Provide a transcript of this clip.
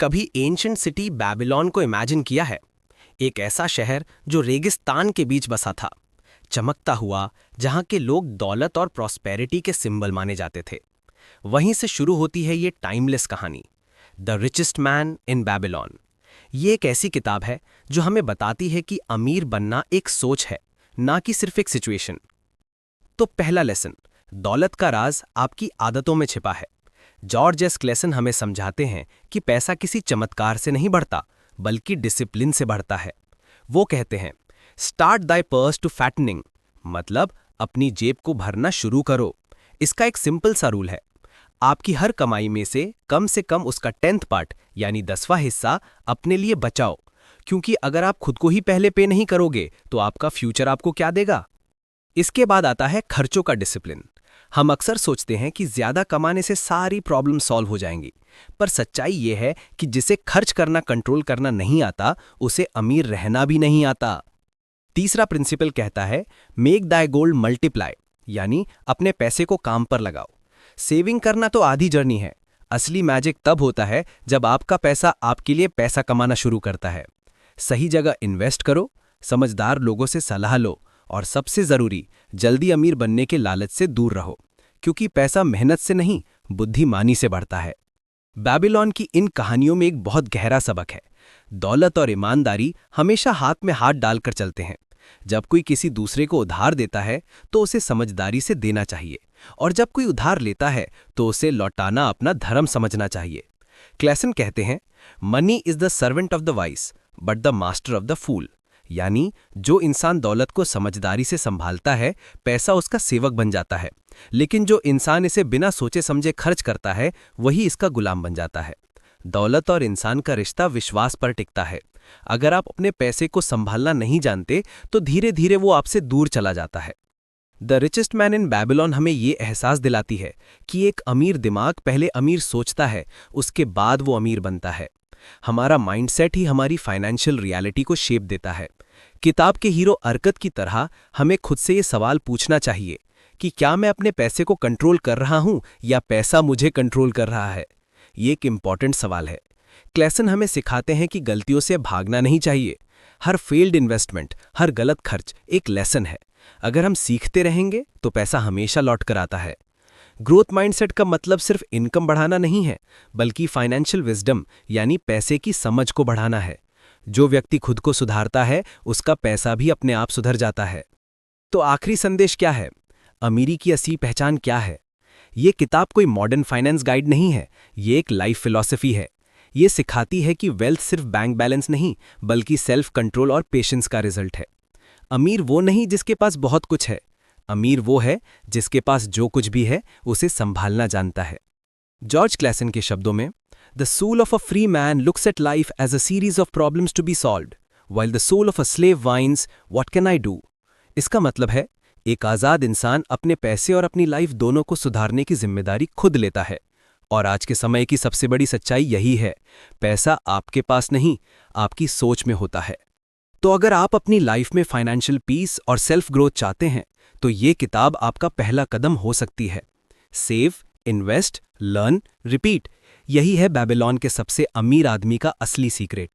कभी ancient city Babylon को imagine किया है? एक ऐसा शहर जो रेगिस्तान के बीच बसा था, चमकता हुआ, जहां के लोग दौलत और प्रॉस्पेरिटी के सिंबल माने जाते थे। वहीं से शुरू होती है ये टाइमलेस कहानी, the richest man in Babylon. ये एक ऐसी किताब है जो हमें बताती है कि अमीर बनना एक सोच है, ना कि सिर्फ एक सिचुएशन। तो पहला लेसन, दौलत का राज आपकी आदतों में छिपा है। जॉर्ज एस क्लेसन हमें समझाते हैं कि पैसा किसी चमत्कार से नहीं बढ़ता, बल्कि डिसिप्लिन से बढ़ता है। वो कहते हैं, start thy purse to fattening, मतलब अपनी जेब को भरना शुरू करो। इसका एक सिंपल सा रूल है, आपकी हर कमाई में से कम उसका 10th पार्ट यानी 10वां हिस्सा अपने लिए बचाओ, क्योंकि अगर आप खुद को ही पहले पे नहीं करोगे तो आपका फ्यूचर आपको क्या देगा। इसके बाद आता है खर्चों का डिसिप्लिन। हम अक्सर सोचते हैं कि ज्यादा कमाने से सारी प्रॉब्लम सॉल्व हो जाएंगी, पर सच्चाई यह है कि जिसे खर्च करना कंट्रोल करना नहीं आता, उसे अमीर रहना भी नहीं आता। तीसरा प्रिंसिपल कहता है, मेक दाई गोल्ड मल्टीप्लाई, यानी अपने पैसे को काम पर लगाओ। सेविंग करना तो आधी जर्नी है, असली मैजिक तब होता है जब आपका पैसा आपके लिए पैसा कमाना शुरू करता है। सही जगह इन्वेस्ट करो, समझदार लोगों से सलाह लो, और सबसे जरूरी, जल्दी अमीर बनने के लालच से दूर रहो, क्योंकि पैसा मेहनत से नहीं, बुद्धिमानी से बढ़ता है। बेबीलोन की इन कहानियों में एक बहुत गहरा सबक है। दौलत और ईमानदारी हमेशा हाथ में हाथ डालकर चलते हैं। जब कोई किसी दूसरे को उधार देता है तो उसे समझदारी से देना चाहिए, और जब कोई उधार लेता है तो उसे लौटाना अपना धर्म समझना चाहिए। क्लेसन कहते हैं, money is the servant of the wise but the master of the fool, यानी जो इंसान दौलत को समझदारी से संभालता है, पैसा उसका सेवक बन जाता है, लेकिन जो इंसान इसे बिना सोचे समझे खर्च करता है, वही इसका गुलाम बन जाता है। दौलत और इंसान का रिश्ता विश्वास पर टिकता है। अगर आप अपने पैसे को संभालना नहीं जानते तो धीरे धीरे वो आपसे दूर चला जाता है। The richest man in Babylon हमें ये एहसास दिलाती है कि एक अमीर दिमाग पहले अमीर सोचता है, उसके बाद वो अमीर बनता है। हमारा माइंडसेट ही हमारी फाइनेंशियल रियलिटी को शेप देता है। किताब के हीरो अरकत की तरह हमें खुद से ये सवाल पूछना चाहिए कि क्या मैं अपने पैसे को कंट्रोल कर रहा हूं या पैसा मुझे कंट्रोल कर रहा है। ये एक इम्पॉर्टेंट सवाल है। क्लेसन हमें सिखाते हैं कि गलतियों से भागना नहीं चाहिए। हर फेल्ड इन्वेस्टमेंट, हर गलत खर्च एक लेसन है। अगर हम सीखते रहेंगे तो पैसा हमेशा लौट कर आता है। ग्रोथ माइंडसेट का मतलब सिर्फ इनकम बढ़ाना नहीं है, बल्कि फाइनेंशियल विजडम यानी पैसे की समझ को बढ़ाना है। जो व्यक्ति खुद को सुधारता है, उसका पैसा भी अपने आप सुधर जाता है। तो आखिरी संदेश क्या है? अमीरी की असली पहचान क्या है? ये किताब कोई मॉडर्न फाइनेंस गाइड नहीं है, ये एक लाइफ फिलॉसफी है। ये सिखाती है कि वेल्थ सिर्फ बैंक बैलेंस नहीं, बल्कि सेल्फ कंट्रोल और पेशेंस का रिजल्ट है। अमीर वो नहीं जिसके पास बहुत कुछ है, अमीर वो है जिसके पास जो कुछ भी है उसे संभालना जानता है। जॉर्ज क्लेसन के शब्दों में, the soul of a free man looks at life as a series of problems to be solved, while the soul of a slave whines what can I do. इसका मतलब है, एक आज़ाद इंसान अपने पैसे और अपनी लाइफ दोनों को सुधारने की जिम्मेदारी खुद लेता है। और आज के समय की सबसे बड़ी सच्चाई यही है, पैसा आपके पास नहीं, आपकी सोच में होता है। तो अगर आप अपनी लाइफ में फाइनेंशियल पीस और सेल्फ ग्रोथ चाहते हैं, तो ये किताब आपका पहला कदम हो सकती है। सेव, इन्वेस्ट, लर्न, रिपीट, यही है बेबीलोन के सबसे अमीर आदमी का असली सीक्रेट।